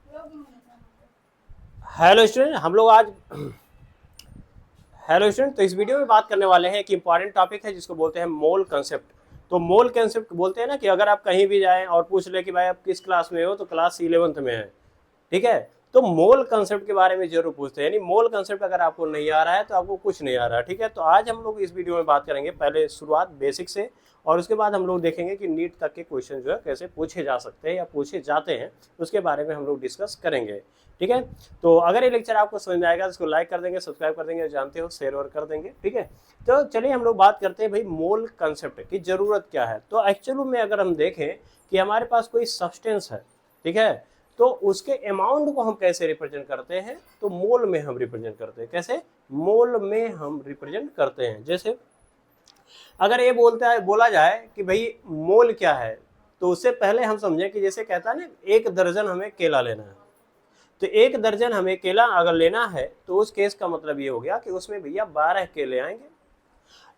Hello student, हम लोग आज हेलो स्टूडेंट, तो इस वीडियो में बात करने वाले हैं एक इंपॉर्टेंट टॉपिक है जिसको बोलते हैं मोल कंसेप्ट। तो मोल कंसेप्ट बोलते हैं ना कि अगर आप कहीं भी जाएं और पूछ ले कि भाई आप किस क्लास में हो, तो क्लास 11th में है, ठीक है। तो मोल कंसेप्ट के बारे में जरूर पूछते हैं, यानी मोल कंसेप्ट अगर आपको नहीं आ रहा है तो आपको कुछ नहीं आ रहा है, ठीक है। तो आज हम लोग इस वीडियो में बात करेंगे पहले शुरुआत बेसिक से, और उसके बाद हम लोग देखेंगे कि नीट तक के क्वेश्चन जो है कैसे पूछे जा सकते हैं या पूछे जाते हैं, उसके बारे में हम लोग डिस्कस करेंगे, ठीक है। तो अगर ये लेक्चर आपको समझ में आएगा तो इसको लाइक कर देंगे, सब्सक्राइब कर देंगे, जानते हो शेयर और कर देंगे, ठीक है। तो चलिए हम लोग बात करते हैं भाई मोल कंसेप्ट की जरूरत क्या है। तो एक्चुअली में अगर हम देखें कि हमारे पास कोई सब्सटेंस है, ठीक है, तो उसके अमाउंट को हम कैसे रिप्रेजेंट करते हैं, तो मोल में हम रिप्रेजेंट करते हैं। कैसे? मोल में हम रिप्रेजेंट करते हैं। जैसे अगर ये बोला जाए कि भाई मोल क्या है, तो उससे पहले हम समझें कि जैसे कहता है ना, 1 दर्जन हमें केला लेना है, तो 1 दर्जन हमें केला अगर लेना है तो उस केस का मतलब ये हो गया कि उसमें भैया 12 केले आएंगे।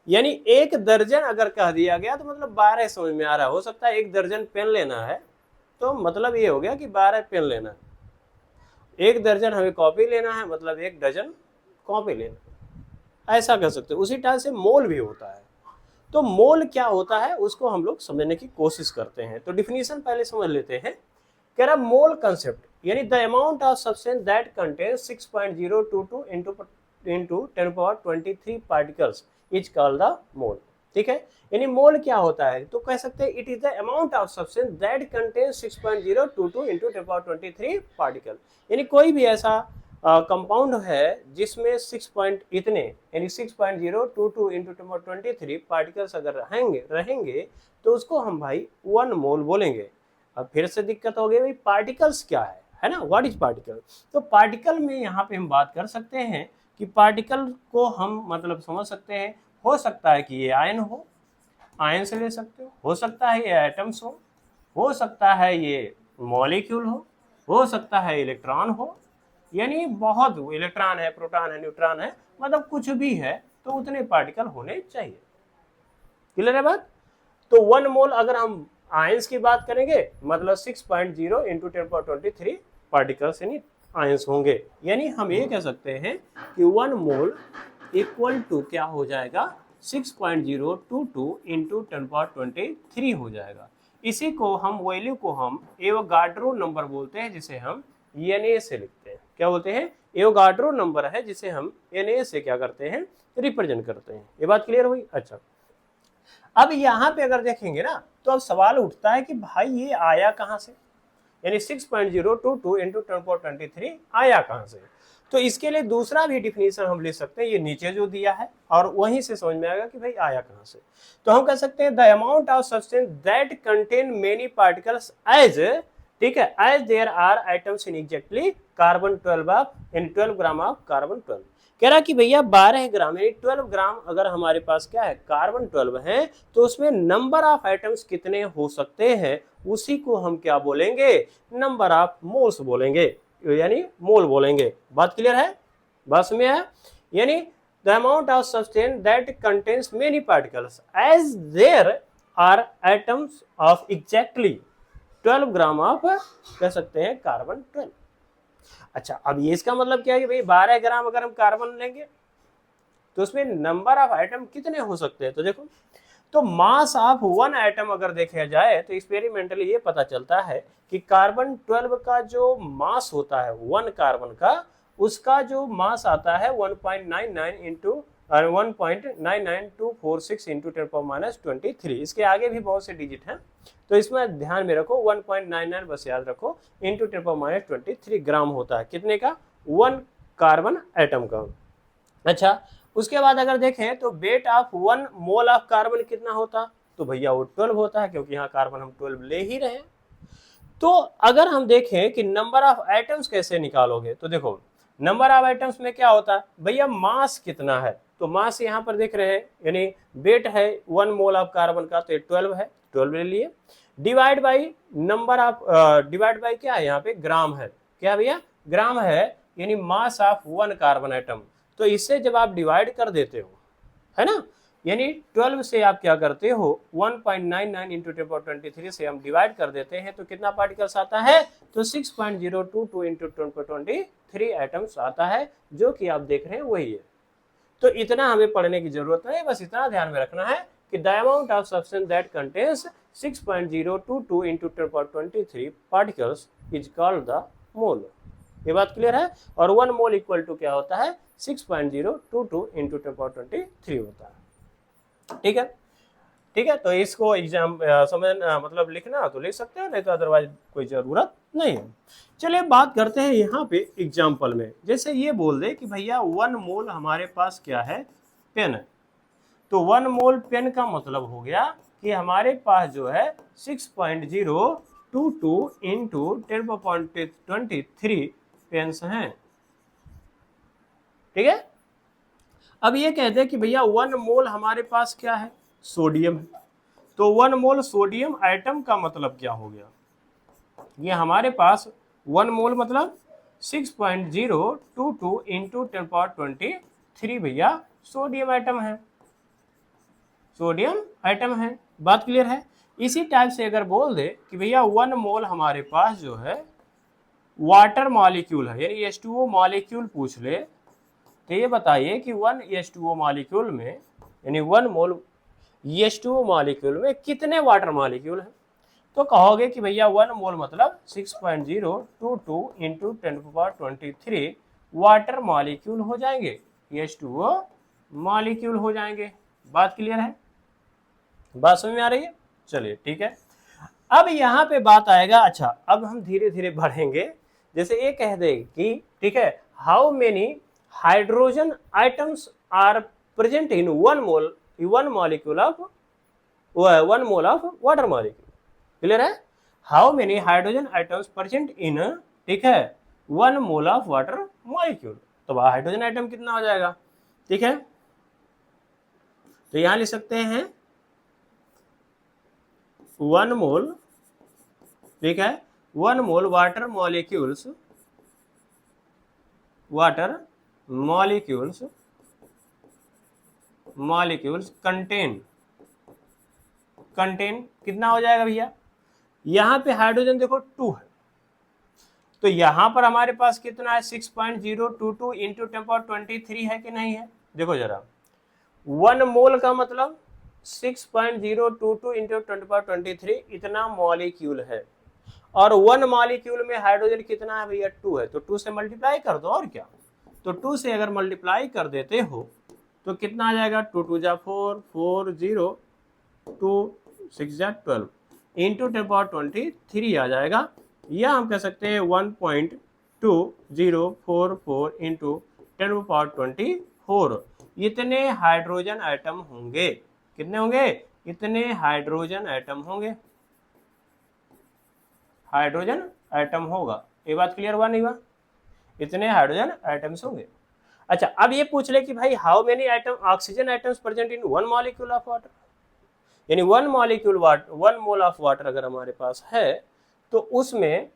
यानी 1 दर्जन अगर कह दिया गया तो मतलब 12 समझ में आ रहा। हो सकता है 1 दर्जन पेन लेना है, तो मतलब ये हो गया कि 12 पेन लेना है। 1 दर्जन हमें कॉपी लेना है, मतलब 1 डजन कॉपी लेना, ऐसा कर सकते हो। उसी तरह से मोल भी होता है। तो मोल क्या होता है उसको हम लोग समझने की कोशिश करते हैं। तो डिफिनीशन पहले समझ लेते हैं। कह रहा मोल कंसेप्ट यानी the amount of substance that contains 6.022 into 10^23 particles is called the mole, ठीक है। यानी मोल क्या होता है, तो कह सकते हैं it is the amount of substance that contains 6.022 into 10^23 particle. यानी कोई भी ऐसा कंपाउंड है जिसमें 6 पॉइंट इतने यानी 6.022 into 10^23 पार्टिकल्स अगर रहेंगे तो उसको हम भाई 1 मोल बोलेंगे। अब फिर से दिक्कत हो गई भाई पार्टिकल्स क्या है ना, व्हाट इज पार्टिकल। तो पार्टिकल में यहाँ पे हम बात कर सकते हैं कि पार्टिकल को हम मतलब समझ सकते हैं। हो सकता है कि ये आयन हो, आयन से ले सकते हो सकता है ये एटम्स हो सकता है ये मॉलिक्यूल हो सकता है इलेक्ट्रॉन हो, यानी बहुत इलेक्ट्रॉन है, प्रोटॉन है, न्यूट्रॉन है, मतलब कुछ भी है, तो उतने पार्टिकल होने चाहिए। क्लियर है बात। तो 1 मोल अगर हम आयंस की बात करेंगे मतलब 6.0 into 10^23 पार्टिकल्स यानी आयंस होंगे। यानी हम ये कह सकते हैं कि 1 मोल इक्वल टू क्या हो जाएगा, 6.022 into 10^23 हो जाएगा। इसी को हम वैल्यू को हम एवोगाड्रो नंबर बोलते हैं, जिसे हम Na से लिखते हैं। क्या बोलते हैं? एवोगाड्रो नंबर है जिसे हम Na से क्या करते हैं, रिप्रेजेंट करते हैं। ये बात क्लियर हुई। अच्छा, अब यहाँ पे अगर देखेंगे ना तो अब सवाल उठता है कि भाई ये आया कहाँ से, यानी 6.022 into 10^23 आया कहाँ से। तो इसके लिए दूसरा भी डिफिनीशन हम ले सकते हैं, ये नीचे जो दिया है, और वहीं से समझ में आएगा कि भाई आया कहाँ से। तो हम कह सकते हैं the amount of substance that contain many particles as, ठीक है, as there are items in exactly carbon 12 gram of carbon 12। कह रहा कि भैया 12 ग्राम यानी 12 ग्राम अगर हमारे पास क्या है, कार्बन 12 है, तो उसमें नंबर ऑफ आइटम्स कितने हो सकते हैं, उसी को हम क्या बोलेंगे, नंबर ऑफ मोल्स बोलेंगे, यानी मोल बोलेंगे। बात क्लियर है, बात समझ में है। यानी the amount of substance that contains many particles as there are items of exactly 12 gram of, कह सकते हैं, कार्बन 12। अच्छा, अब ये इसका मतलब क्या है कि भाई 12 ग्राम अगर हम कार्बन लेंगे तो उसमें नंबर ऑफ आइटम कितने हो सकते हैं। तो देखो, तो मास ऑफ 1 आइटम अगर देखा जाए तो एक्सपेरिमेंटली ये पता चलता है कि कार्बन 12 का जो मास होता है 1 कार्बन का, उसका जो मास आता है 1.99 इंटू 1.99246 इंटू 10^-23। इसके आगे भी बहुत से डिजिट हैं, तो इसमें ध्यान में रखो 1.99 बस याद रखो इंटू 10^-23 ग्राम होता है कितने का, 1 कार्बन एटम का। अच्छा, उसके बाद अगर देखें तो weight of 1 mole of carbon कितना होता, तो भैया वो 12 होता है, क्योंकि यहाँ कार्बन हम 12 ले ही रहे हैं। तो अगर हम देखें कि नंबर ऑफ एटम्स कैसे निकालोगे, तो देखो नंबर ऑफ एटम्स में क्या होता है भैया, मास कितना है, तो मास यहाँ पर देख रहे हैं, यानी वेट है 1 मोल ऑफ कार्बन का, तो 12 है, 12 ले लिए, divide by number of, divide by क्या है यहाँ पे, ग्राम है, क्या भैया, ग्राम है, यानी मास ऑफ 1 कार्बन एटम। तो इससे जब आप डिवाइड कर देते हो, है ना, यानी 12 से आप क्या करते हो 1.99 इंटू 1023 से हम डिवाइड कर देते हैं तो कितना पार्टिकल्स आता है, तो 6.022 इंटू 1023 एटम्स आता है, जो कि आप देख रहे हैं वही है। तो इतना हमें पढ़ने की जरूरत नहीं, बस इतना ध्यान में रखना है कि the amount of substance that contains 6.022 into 1023 particles is called the mole. ये बात क्लियर है। और 1 मोल इक्वल टू क्या होता है, 6.022 इंटू 1023 होता है। ठीक है, ठीक है। तो इसको एग्जाम समझ मतलब लिखना तो लिख सकते हो, नहीं तो अदरवाइज कोई जरूरत नहीं है। चलिए बात करते हैं यहाँ पे एग्जाम्पल में। जैसे ये बोल दे कि भैया 1 मोल हमारे पास क्या है, पेन है। तो 1 मोल पेन का मतलब हो गया कि हमारे पास जो है 6.022 इंटू 1023 पेन्स हैं। ठीक है। अब ये कहते हैं कि भैया 1 मोल हमारे पास क्या है, सोडियम है। तो 1 मोल सोडियम आइटम का मतलब क्या हो गया, ये हमारे पास 1 मोल मतलब 6.022 इंटू 1023 भैया सोडियम आइटम है, सोडियम आइटम है। बात क्लियर है। इसी टाइप से अगर बोल दे कि भैया 1 मोल हमारे पास जो है वाटर मॉलिक्यूल है, यानी H2O मॉलिक्यूल पूछ ले, तो ये बताइए कि 1 H2O मॉलिक्यूल में, यानी 1 मोल H2O मॉलिक्यूल में कितने वाटर मॉलिक्यूल हैं। तो कहोगे कि भैया 1 मोल मतलब 6.022 इंटू 1023 वाटर मॉलिक्यूल हो जाएंगे, H2O मॉलिक्यूल हो जाएंगे। बात क्लियर है, बात समझ में आ रही है। चलिए ठीक है। अब यहाँ पे बात आएगा, अच्छा अब हम धीरे धीरे बढ़ेंगे। जैसे ये कह दे कि ठीक है, how many hydrogen items are present in 1 molecule of 1 mole of water molecule. Clear है। How many hydrogen items present in, ठीक है, 1 मोल ऑफ वाटर मॉलिक्यूल। तो हाइड्रोजन आइटम कितना हो जाएगा, ठीक है। तो यहां लिख सकते हैं 1 मोल, ठीक है, 1 मोल वाटर मॉलिक्यूल्स कंटेन कितना हो जाएगा भैया, यहां पे हाइड्रोजन देखो 2 है, तो यहां पर हमारे पास कितना है 6.022 इंटू 1023 है कि नहीं है। देखो जरा 1 मोल का मतलब 6.022 इंटू 1023 इतना मॉलिक्यूल है, और 1 मॉलिक्यूल में हाइड्रोजन कितना है भैया 2 है, तो 2 से मल्टीप्लाई कर दो और क्या। तो 2 से अगर मल्टीप्लाई कर देते हो तो कितना आ जाएगा, 2 2 जा 4, 4 0 2 6 जा 12 इंटू 1023 आ जाएगा, या हम कह सकते हैं 1.2044 इंटू 1024 इतने हाइड्रोजन आइटम होंगे। कितने होंगे, इतने हाइड्रोजन आइटम होंगे, हाइड्रोजन आइटम होगा। ये बात क्लियर हुआ नहीं हुआ, इतने हाइड्रोजन आइटम्स होंगे। अच्छा अब ये पूछ ले कि भाई how many item oxygen items present in 1 molecule of water, यानी 1 मोल ऑफ वाटर अगर हमारे पास है तो उसमें,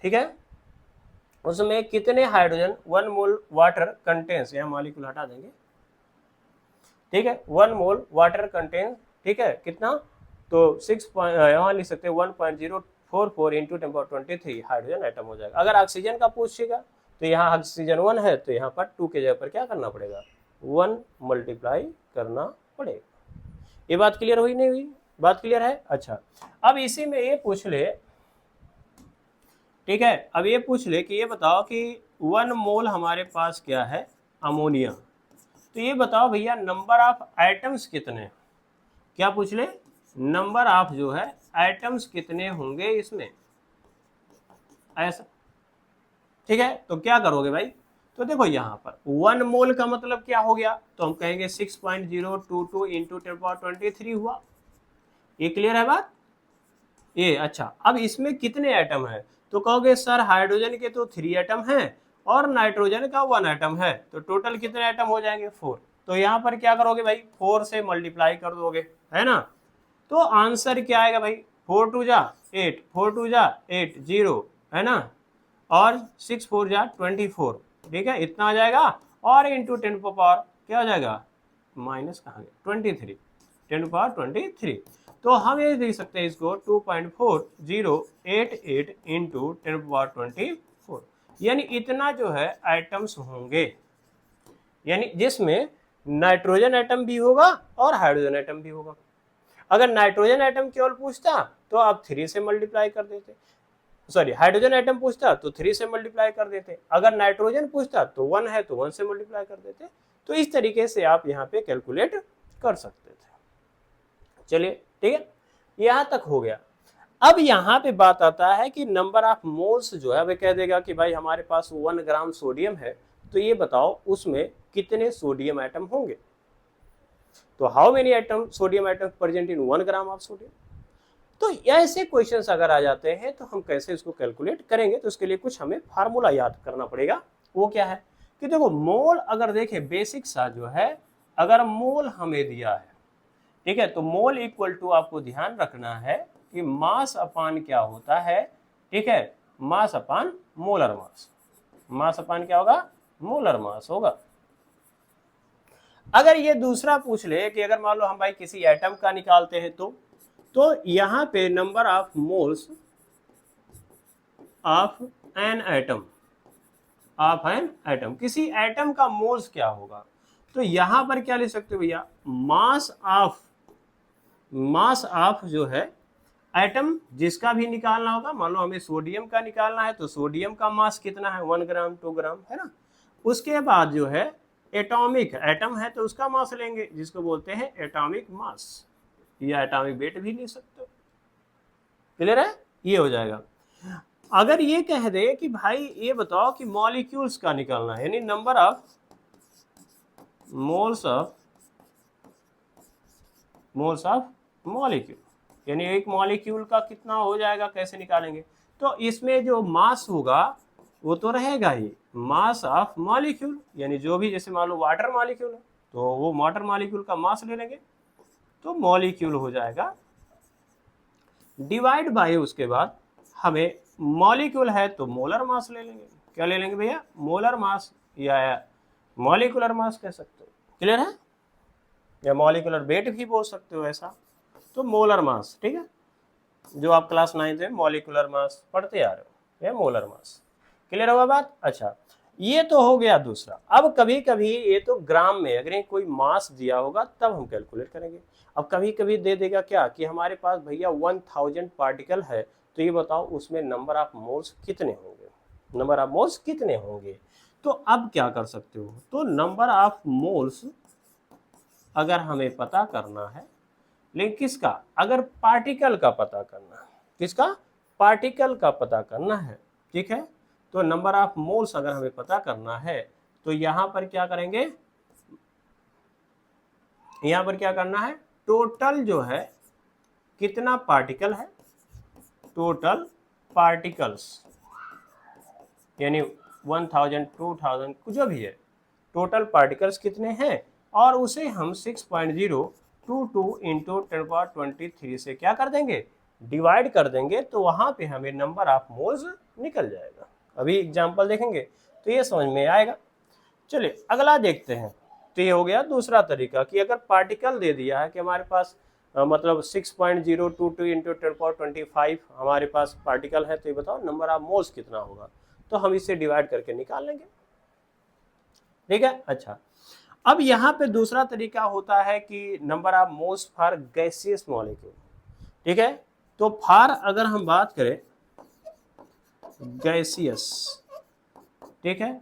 ठीक है, उसमें कितने हाइड्रोजन 1 मोल वाटर कंटेन्स, यहाँ मॉलिक्यूल हटा देंगे, ठीक है, 1 मोल वाटर कंटेन्स, ठीक है, कितना, तो 6 यहाँ लिख सकते हैं 1.044 इंटू 1023 हाइड्रोजन आइटम हो जाएगा। अगर ऑक्सीजन का पूछेगा तो यहाँ ऑक्सीजन 1 है, तो यहाँ पर 2 के जगह पर क्या करना पड़ेगा, 1 मल्टीप्लाई करना पड़ेगा। ये बात क्लियर हुई नहीं हुई, बात क्लियर है। अच्छा अब इसी में ये पूछ ले, ठीक है, अब ये पूछ ले कि ये बताओ कि 1 मोल हमारे पास क्या है, अमोनिया। तो ये बताओ भैया नंबर ऑफ आइटम्स कितने, क्या पूछ ले, नंबर ऑफ जो है आइटम्स कितने होंगे इसमें, ऐसा। ठीक है, तो क्या करोगे भाई, तो देखो यहाँ पर 1 मोल का मतलब क्या हो गया, तो हम कहेंगे 6.022 इंटू 1023 हुआ। ये क्लियर है बात ये। अच्छा अब इसमें कितने आइटम है, तो कहोगे सर हाइड्रोजन के तो 3 आइटम हैं और नाइट्रोजन का 1 आइटम है, तो टोटल कितने आइटम हो जाएंगे 4। तो यहाँ पर क्या करोगे भाई, 4 से मल्टीप्लाई कर दोगे, है ना। तो आंसर क्या आएगा भाई, 4 2 जा 8, 4 2 जा 8 0, है ना, और 6 4 जा 24, ठीक है, इतना आ जाएगा। और इंटू 10 पावर क्या हो जाएगा माइनस कहाँ गया 23, 10⁻23। तो हम ये देख सकते हैं इसको 2.4088 इंटू 10⁻24, यानी इतना जो है आइटम्स होंगे, यानी जिसमें नाइट्रोजन एटम भी होगा और हाइड्रोजन एटम भी होगा। अगर नाइट्रोजन एटम केवल पूछता तो आप 3 से मल्टीप्लाई कर देते, सॉरी हाइड्रोजन एटम पूछता तो 3 से मल्टीप्लाई कर देते, अगर नाइट्रोजन पूछता तो 1 है तो 1 से मल्टीप्लाई कर देते। तो इस तरीके से आप यहाँ पे कैलकुलेट कर सकते थे। चलिए ठीक है, यहाँ तक हो गया। अब यहाँ पे बात आता है कि नंबर ऑफ मोल्स जो है, अब कह देगा कि भाई हमारे पास 1 ग्राम सोडियम है, तो ये बताओ उसमें कितने सोडियम एटम होंगे। तो how many atom sodium atom present in 1 gram of sodium. तो ऐसे क्वेश्चंस अगर आ जाते हैं तो हम कैसे इसको कैलकुलेट करेंगे, तो उसके लिए कुछ हमें फार्मूला याद करना पड़ेगा। वो क्या है कि देखो मोल अगर देखें बेसिक सा जो है, अगर मोल हमें दिया है, ठीक है, तो मोल इक्वल टू आपको ध्यान रखना है कि मास अपान क्या होता है, ठीक है, मास अपान मोलर मास। मास अपान क्या होगा, मोलर मास होगा। अगर ये दूसरा पूछ ले कि अगर मान लो हम भाई किसी एटम का निकालते हैं तो यहां पे number of moles of an atom, of an atom, किसी एटम का मोल्स क्या होगा, तो यहां पर क्या ले सकते हो भैया, मास ऑफ जो है एटम जिसका भी निकालना होगा, मान लो हमें सोडियम का निकालना है तो सोडियम का मास कितना है 1 ग्राम 2 ग्राम है ना। उसके बाद जो है एटॉमिक, एटम है तो उसका मास लेंगे जिसको बोलते हैं एटॉमिक मास, या एटॉमिक वेट भी ले सकते हो। क्लियर है, ये हो जाएगा। अगर ये कह दे कि भाई ये बताओ कि मॉलिक्यूल्स का निकालना है, यानी number of moles of molecule, यानी एक मॉलिक्यूल का कितना हो जाएगा, कैसे निकालेंगे, तो इसमें जो मास होगा वो तो रहेगा ही, मास ऑफ मॉलिक्यूल, यानी जो भी, जैसे मान लो वाटर मॉलिक्यूल है तो वो वाटर मॉलिक्यूल का मास ले लेंगे, तो मॉलिक्यूल हो जाएगा, डिवाइड बाय उसके बाद हमें मॉलिक्यूल है तो मोलर मास ले लेंगे। क्या ले लेंगे भैया, मोलर मास या मॉलिकुलर मास कह सकते हो। क्लियर है, या मॉलिकुलर वेट भी बोल सकते हो ऐसा, तो मोलर मास, ठीक है, जो आप क्लास 9 में मॉलिकुलर मास पढ़ते आ रहे हो, या मोलर मास। क्लियर होगा बात। अच्छा, ये तो हो गया दूसरा। अब कभी कभी ये तो ग्राम में अगर कोई मास दिया होगा तब हम कैलकुलेट करेंगे। अब कभी कभी दे देगा क्या कि हमारे पास भैया 1000 पार्टिकल है, तो ये बताओ उसमें नंबर ऑफ मोल्स कितने होंगे, नंबर ऑफ मोल्स कितने होंगे। तो अब क्या कर सकते हो, तो नंबर ऑफ मोल्स अगर हमें पता करना है, लेकिन किसका, अगर पार्टिकल का पता करना है, किसका, पार्टिकल का पता करना है, ठीक है, तो नंबर ऑफ मोल्स अगर हमें पता करना है तो यहां पर क्या करेंगे, यहां पर क्या करना है, टोटल जो है कितना पार्टिकल है, टोटल पार्टिकल्स, यानी 1000 2000 कुछ जो भी है, टोटल पार्टिकल्स कितने हैं, और उसे हम 6.022 इंटू 10⁻23 से क्या कर देंगे, डिवाइड कर देंगे, तो वहां पे हमें नंबर ऑफ मोल्स निकल जाएगा। अभी एग्जांपल देखेंगे तो ये समझ में आएगा। चलिए अगला देखते हैं। तो ये हो गया दूसरा तरीका कि अगर पार्टिकल दे दिया है कि हमारे पास मतलब 6.022 इंटू 10⁻25 हमारे पास पार्टिकल है, तो ये बताओ नंबर ऑफ मोल्स कितना होगा, तो हम इसे डिवाइड करके निकाल लेंगे। ठीक है, अच्छा, अब यहाँ पे दूसरा तरीका होता है कि number of moles for gaseous molecule. ठीक है, तो फॉर अगर हम बात करें गैसियस, ठीक है,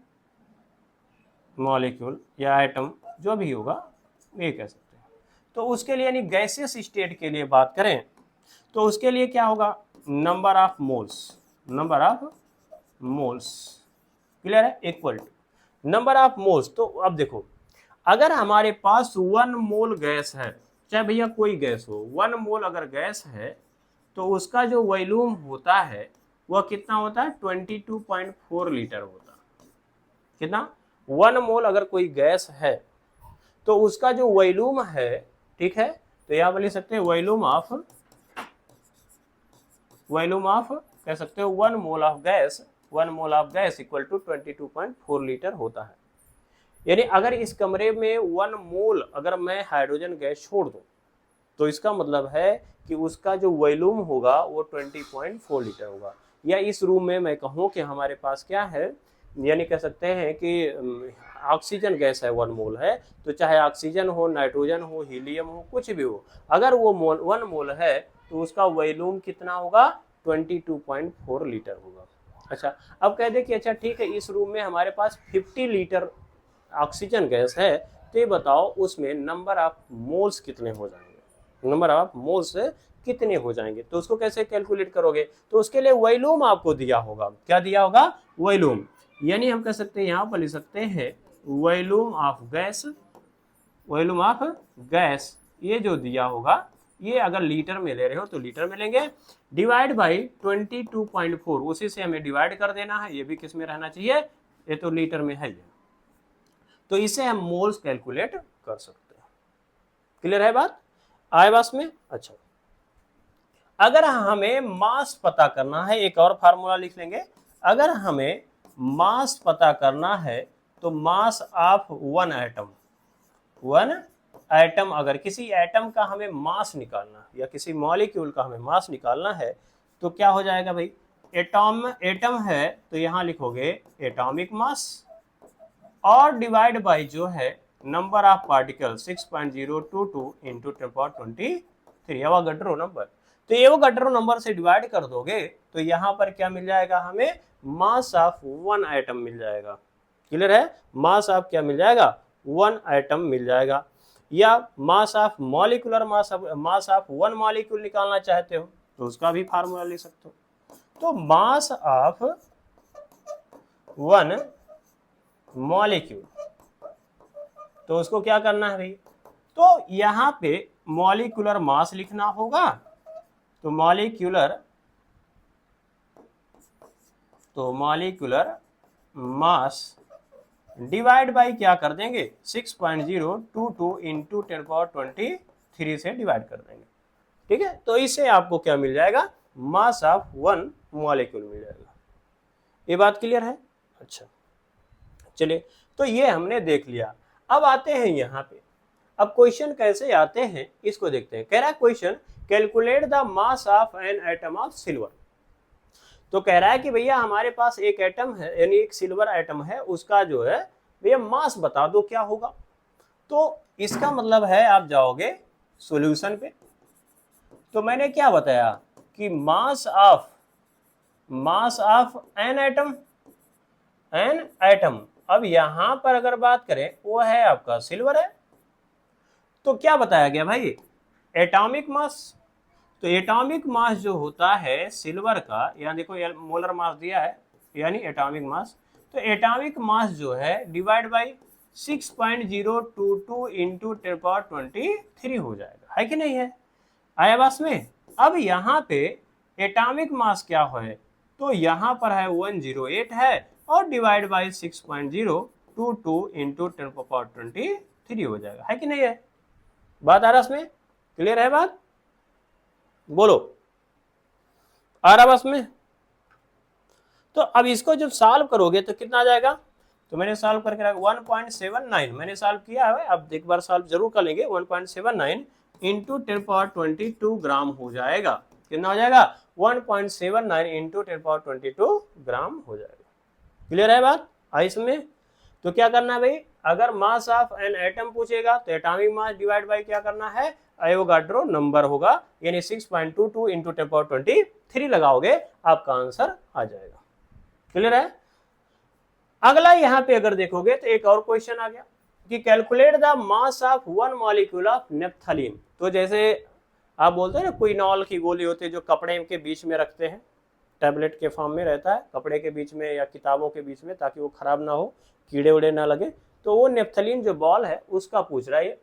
मॉलिक्यूल या एटम जो भी होगा ये कह सकते हैं, तो उसके लिए यानी गैसियस स्टेट के लिए बात करें तो उसके लिए क्या होगा, number of moles, number of moles, clear है, equal to number of moles. तो अब देखो अगर हमारे पास 1 मोल गैस है, चाहे भैया कोई गैस हो, 1 मोल अगर गैस है तो उसका जो वॉल्यूम होता है वह कितना होता है, 22.4 लीटर होता है। कितना, 1 मोल अगर कोई गैस है तो उसका जो वॉल्यूम है, ठीक है, तो यहां पर लिख सकते हैं वॉल्यूम ऑफ कह सकते हो 1 mole of gas, 1 mole of gas equal to 22.4 litre होता है। यानी अगर इस कमरे में 1 मोल अगर मैं हाइड्रोजन गैस छोड़ दूं तो इसका मतलब है कि उसका जो वॉल्यूम होगा वो 20.4 लीटर होगा। या इस रूम में मैं कहूँ कि हमारे पास क्या है, यानी कह सकते हैं कि ऑक्सीजन गैस है 1 मोल है, तो चाहे ऑक्सीजन हो, नाइट्रोजन हो, हीलियम हो, कुछ भी हो, अगर वो 1 मोल है तो उसका वॉल्यूम कितना होगा, 22.4 लीटर होगा। अच्छा, अब कह दे कि अच्छा ठीक है, इस रूम में हमारे पास 50 लीटर ऑक्सीजन गैस है, तो ये बताओ उसमें नंबर ऑफ मोल्स कितने हो जाएंगे, नंबर ऑफ मोल्स कितने हो जाएंगे। तो उसको कैसे कैलकुलेट करोगे, तो उसके लिए वॉल्यूम आपको दिया होगा। क्या दिया होगा, वॉल्यूम। यानी हम कह सकते हैं, यहाँ पर लिख सकते हैं volume of gas, volume of gas ये जो दिया होगा, ये अगर लीटर में ले रहे हो तो लीटर में लेंगे, डिवाइड बाई 22.4, उसी से हमें डिवाइड कर देना है, ये भी किस में रहना चाहिए, ये तो लीटर में है, तो इसे हम मोल्स कैलकुलेट कर सकते हैं। क्लियर है बात, आए बात में। अच्छा, अगर हमें मास पता करना है, एक और फार्मूला लिख लेंगे, अगर हमें मास पता करना है तो मास ऑफ 1 एटम, 1 एटम, अगर किसी एटम का हमें मास निकालना या किसी मॉलिक्यूल का हमें मास निकालना है तो क्या हो जाएगा भाई, एटम है तो यहां लिखोगे एटॉमिक मास और डिवाइड बाई जो है number of particle 6.022 into 10⁻23 Avogadro number. तो एवोगाड्रो नंबर से डिवाइड कर दोगे तो यहाँ पर क्या मिल जाएगा, हमें मास ऑफ 1 एटम मिल जाएगा। क्लियर है, मास ऑफ क्या मिल जाएगा, 1 एटम मिल जाएगा। या mass of molecular mass of 1 molecule निकालना चाहते हो तो उसका भी फार्मूला ले सकते हो। तो मास ऑफ 1 मॉलिक्यूल, तो उसको क्या करना है भाई, तो यहां पे मॉलिक्यूलर मास लिखना होगा, तो मॉलिक्यूलर मास डिवाइड बाई क्या कर देंगे, 6.022 इंटू 10⁻23 से डिवाइड कर देंगे। ठीक है, तो इससे आपको क्या मिल जाएगा, मास ऑफ 1 मॉलिक्यूल मिल जाएगा। ये बात क्लियर है। अच्छा चलिए, तो ये हमने देख लिया। अब आते हैं यहाँ पे, अब क्वेश्चन कैसे आते हैं इसको देखते हैं। कह रहा है question, calculate the mass of an atom of silver. तो कह रहा है कि भैया हमारे पास एक एटम है, यानी एक सिल्वर एटम है, उसका जो है भैया मास बता दो क्या होगा। तो इसका मतलब है आप जाओगे सॉल्यूशन पे, तो मैंने क्या बताया कि मास ऑफ एन एटम, अब यहां पर अगर बात करें वो है आपका सिल्वर है, तो क्या बताया गया भाई, एटॉमिक मास। तो एटॉमिक मास जो होता है सिल्वर का, यहाँ देखो मोलर मास दिया है यानी एटॉमिक मास, तो एटॉमिक मास जो है डिवाइड बाई 6.022 इंटू 10⁻23 हो जाएगा, है कि नहीं है, आया बात में। अब यहाँ पे एटॉमिक मास क्या है, तो यहाँ पर है 108 है और डिवाइड बाई 6.022 इंटू 10⁻23 हो जाएगा, है कि नहीं है, बात आ रहा इसमें, क्लियर है बात, बोलो आ रहा बस में। तो अब इसको जब सॉल्व करोगे तो कितना आ जाएगा, तो मैंने सॉल्व करके रखा 1.79 मैंने सॉल्व किया है, अब एक बार सॉल्व जरूर कर लेंगे। 1.79 इंटू 10⁻22 ग्राम हो जाएगा, कितना हो जाएगा, 1.79 इंटू 10⁻22 ग्राम हो जाएगा। क्लियर है बात आई इसमें। तो क्या करना है भाई, अगर मास ऑफ एन एटम पूछेगा तो एटॉमिक मास डिवाइड बाई क्या करना है, एवोगाड्रो नंबर होगा, यानी 6.22 इंटू 10⁻23 लगाओगे आपका आंसर आ जाएगा। क्लियर है। अगला यहाँ पे अगर देखोगे तो एक और क्वेश्चन आ गया कि calculate the mass of 1 molecule of naphthalene. तो जैसे आप बोलते हैं ना क्विनॉल की गोली होती है जो कपड़े के बीच में रखते हैं, टैबलेट के फॉर्म में रहता है कपड़े के बीच में या किताबों के बीच में, ताकि वो खराब ना हो, कीड़े उड़े ना लगे, तो वो नेप्थलीन जो बॉल है उसका पूछ रहा है,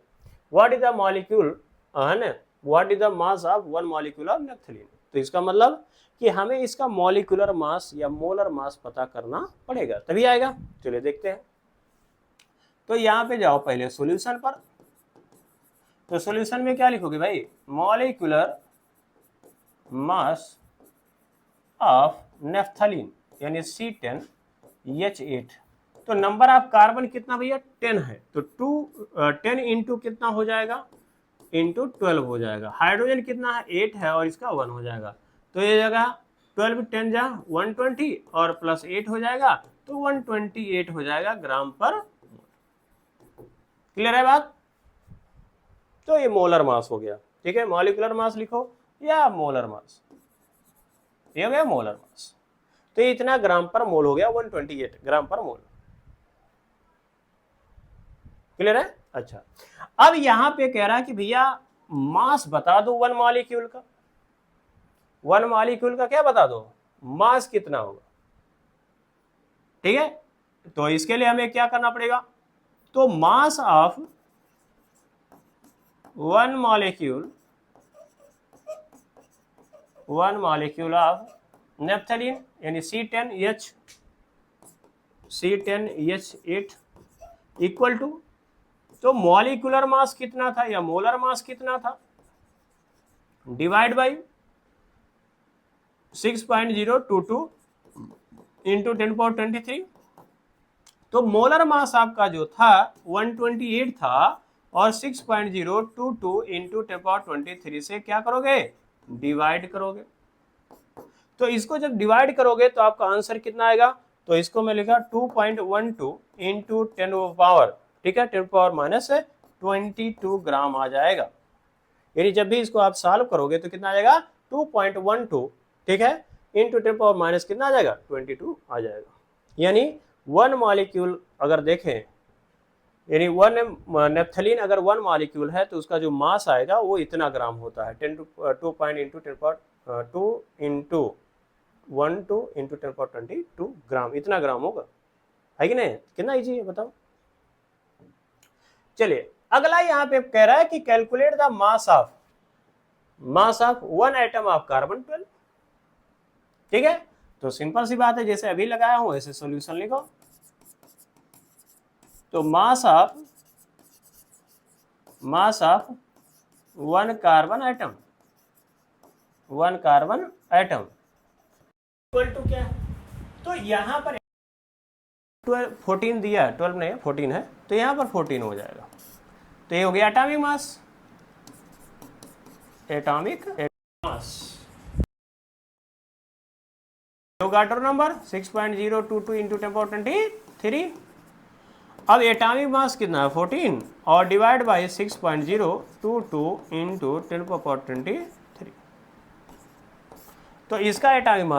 व्हाट इज द मॉलिक्यूल है ना, what is the mass of 1 molecule of naphthalene. तो इसका मतलब कि हमें इसका मॉलिक्यूलर मास या मोलर मास पता करना पड़ेगा, तभी आएगा। चलिए देखते हैं। तो यहाँ पे जाओ पहले सॉल्यूशन पर, तो सॉल्यूशन में क्या लिखोगे भाई, मॉलिक्यूलर मास ऑफ नेफ्थलीन यानी C10H8, तो नंबर ऑफ कार्बन कितना भैया 10 है, तो 10 इंटू कितना हो जाएगा, इंटू 12 हो जाएगा। हाइड्रोजन कितना है 8 है और इसका 1 हो जाएगा, तो ये जगह 12 10 जा 120 और प्लस 8 हो जाएगा, तो 128 हो जाएगा ग्राम पर। क्लियर है बात? तो ये मोलर मास हो गया, ठीक है। मॉलिक्यूलर मास लिखो या मोलर मास, ये हो गया मोलर मास। तो ये इतना ग्राम पर मोल हो गया, 128 ग्राम पर मोल। क्लियर है? अच्छा, अब यहां पे कह रहा है कि भैया मास बता दो वन मॉलिक्यूल का। वन मॉलिक्यूल का क्या बता दो, मास कितना होगा, ठीक है। तो इसके लिए हमें क्या करना पड़ेगा, तो mass of one molecule of naphthalene यानी C10H8 इक्वल टू, तो मॉलिक्यूलर मास कितना था या मोलर मास कितना था, डिवाइड बाई 6.022 इंटू 10^23। तो मोलर मास आपका जो था 128 था और 6.022 इंटू 10^23 से क्या करोगे, डिवाइड करोगे। तो इसको जब डिवाइड करोगे तो आपका आंसर कितना आएगा, तो इसको मैं लिखा 2.12 इंटू 10 पावर, ठीक है, 10 पावर माइनस 22 ग्राम आ जाएगा। यानी जब भी इसको आप सॉल्व करोगे तो कितना आ जाएगा 2.12, ठीक है, इंटू 10 पावर माइनस कितना आ जाएगा 22 आ जाएगा। यानी वन मॉलिक्यूल अगर देखें, यानी वन नेफ्थलीन अगर वन मॉलिक्यूल है तो उसका जो मास आएगा वो इतना ग्राम होता है, 2 इंटू 10^22 ग्राम, इतना ग्राम होगा, है कि नहीं? कितना इजी है बताओ। चलिए अगला यहाँ पे कह रहा है कि calculate the mass of one atom of carbon 12, ठीक है। तो सिंपल सी बात है, जैसे अभी लगाया हूं ऐसे सॉल्यूशन लिखो। तो mass of one carbon atom equal to क्या है, तो यहां पर 14 दिया है, 12 नहीं है 14 है, तो यहां पर 14 हो जाएगा। तो ये हो गया atomic mass, Avogadro number 6.022 into 10^23। अब एटॉमिक मास कितना है 14 और डिवाइड बाई 6.022 इंटू 10^23। तो इसका एटॉमिक मास